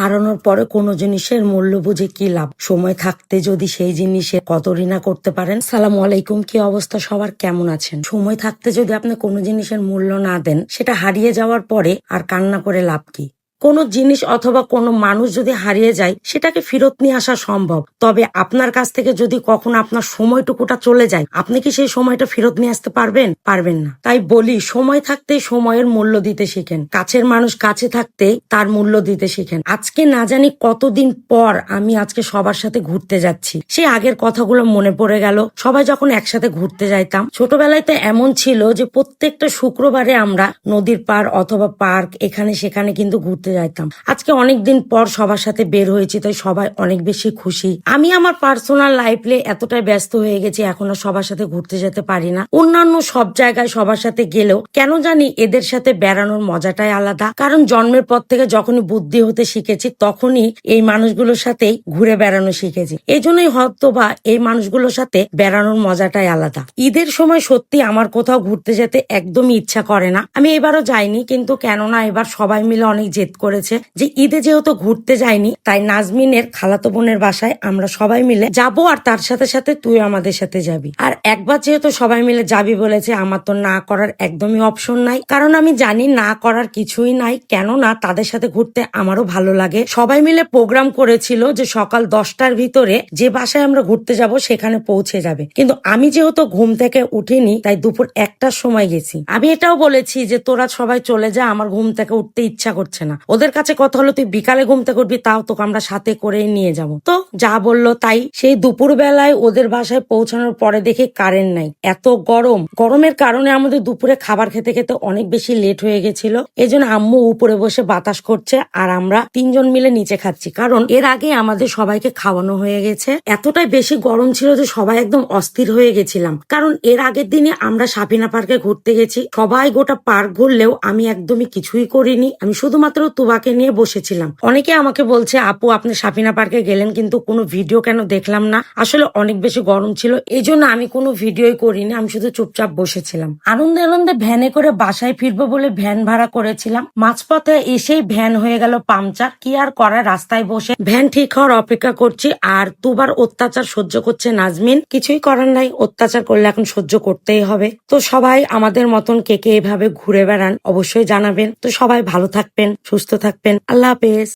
হারানোর পরে কোনো জিনিসের মূল্য বুঝে কি লাভ? সময় থাকতে যদি সেই জিনিসের কদরই না করতে পারেন। সালামু আলাইকুম, কি অবস্থা সবার, কেমন আছেন? সময় থাকতে যদি আপনি কোনো জিনিসের মূল্য না দেন, সেটা হারিয়ে যাওয়ার পরে আর কান্না করে লাভ কি? কোনো জিনিস অথবা কোনো মানুষ যদি হারিয়ে যায়, সেটাকে ফেরত নিয়ে আসা সম্ভব। তবে আপনার কাছ থেকে যদি কখনো আপনার সময়টুকুটা চলে যায়, আপনি কি সেই সময়টা ফেরত নিয়ে আসতে পারবেন? পারবেন না। তাই বলি, সময় থাকতে সময়ের মূল্য দিতে শিখেন। কাছের মানুষ কাছে থাকতে তার মূল্য দিতে শিখেন। আজকে না জানি কতদিন পর আমি আজকে সবার সাথে ঘুরতে যাচ্ছি। সেই আগের কথাগুলো মনে পড়ে গেল। সবাই যখন একসাথে ঘুরতে যাইতাম, ছোটবেলায় তো এমন ছিল যে প্রত্যেকটা শুক্রবারে আমরা নদীর পার অথবা পার্ক এখানে সেখানে কিন্তু ঘুরতে যাইতাম। আজকে অনেকদিন পর সবার সাথে বের হয়েছি, তাই সবাই অনেক বেশি খুশি। আমি আমার পার্সোনাল লাইফে এতটাই ব্যস্ত হয়ে গেছি, এখন আর সবার সাথে ঘুরতে যেতে পারি না। অন্যান্য সব জায়গায় সবার সাথে গেলেও কেন জানি এদের সাথে বেড়ানোর মজাটাই আলাদা। কারণ জন্মের পর থেকে যখনই বুদ্ধি হতে শিখেছি, তখনই এই মানুষগুলোর সাথেই ঘুরে বেড়ানো শিখেছি। এই জন্যই হয়তোবা এই মানুষগুলোর সাথে বেড়ানোর মজাটাই আলাদা। ঈদের সময় সত্যি আমার কোথাও ঘুরতে যেতে একদমই ইচ্ছা করে না। আমি এবারও যাইনি, কিন্তু কেননা এবার সবাই মিলে অনেক জেদ করেছে যে ঈদে যেহেতু ঘুরতে যাইনি, তাই নাজমিনের খালাতো বোনের বাসায় আমরা সবাই মিলে যাবো, আর তার সাথে সাথে তুই আমাদের সাথে যাবি। আর একবার যেহেতু সবাই মিলে যাবি বলেছে, আমার তো না করার একদমই অপশন নাই। কারণ আমি জানি না করার কিছুই নাই, কেননা তাদের সাথে ঘুরতে আমারও ভালো লাগে। সবাই মিলে প্রোগ্রাম করেছিল যে সকাল 10টার ভিতরে যে বাসায় আমরা ঘুরতে যাব সেখানে পৌঁছে যাবে, কিন্তু আমি যেহেতু ঘুম থেকে উঠিনি, তাই দুপুর 1টার সময় গেছি। আমি এটাও বলেছি যে তোরা সবাই চলে যা, আমার ঘুম থেকে উঠতে ইচ্ছা করছে না। ওদের কাছে কথা হলো তুই বিকালে ঘুম থেকে উঠবি, তাও তোকে আমরা সাথে করে নিয়ে যাব। তো যা বললো তাই। সেই দুপুর বেলায় ওদের বাসায় পৌঁছানোর পরে দেখি কারেন্ট নাই। এত গরমের কারণে আমাদের দুপুরে খাবার খেতে খেতে অনেক বেশি লেট হয়ে গেছিল। এই জন্য আম্মু উপরে বসে বাতাস করছে আর আমরা 3জন মিলে নিচে খাচ্ছি, কারণ এর আগে আমাদের সবাইকে খাওয়ানো হয়ে গেছে। এতটাই বেশি গরম ছিল যে সবাই একদম অস্থির হয়ে গেছিলাম। কারণ এর আগের দিনে আমরা সাফিনা পার্কে ঘুরতে গেছি, সবাই গোটা পার্ক ঘুরলেও আমি একদমই কিছুই করিনি। আমি শুধুমাত্র তুবাকে নিয়ে বসেছিলাম। অনেকে আমাকে বলছে, আপু আপনি সাফিনা পার্কে গেলেন কিন্তু কোনো ভিডিও কেন দেখলাম না? আসলে অনেক বেশি গরম ছিল, এই জন্য আমি কোনো ভিডিওই করিনি, আমি শুধু চুপচাপ বসেছিলাম। আনন্দে আনন্দে ভ্যানে করে বাসায় ফিরবো বলে ভ্যান ভাড়া করেছিলাম। মাঝপথে এসেই ভ্যান হয়ে গেল পাংচার। কি আর করার, রাস্তায় বসে ভ্যান ঠিক হওয়ার অপেক্ষা করছি। আর তুবার অত্যাচার সহ্য করছে নাজমিন। কিছুই করার নাই, অত্যাচার করলে এখন সহ্য করতেই হবে। তো সবাই আমাদের মতন কে কে এভাবে ঘুরে বেড়ান অবশ্যই জানাবেন। তো সবাই ভালো থাকবেন, সুস্থ থাকবেন। আল্লাহ হাফেজ।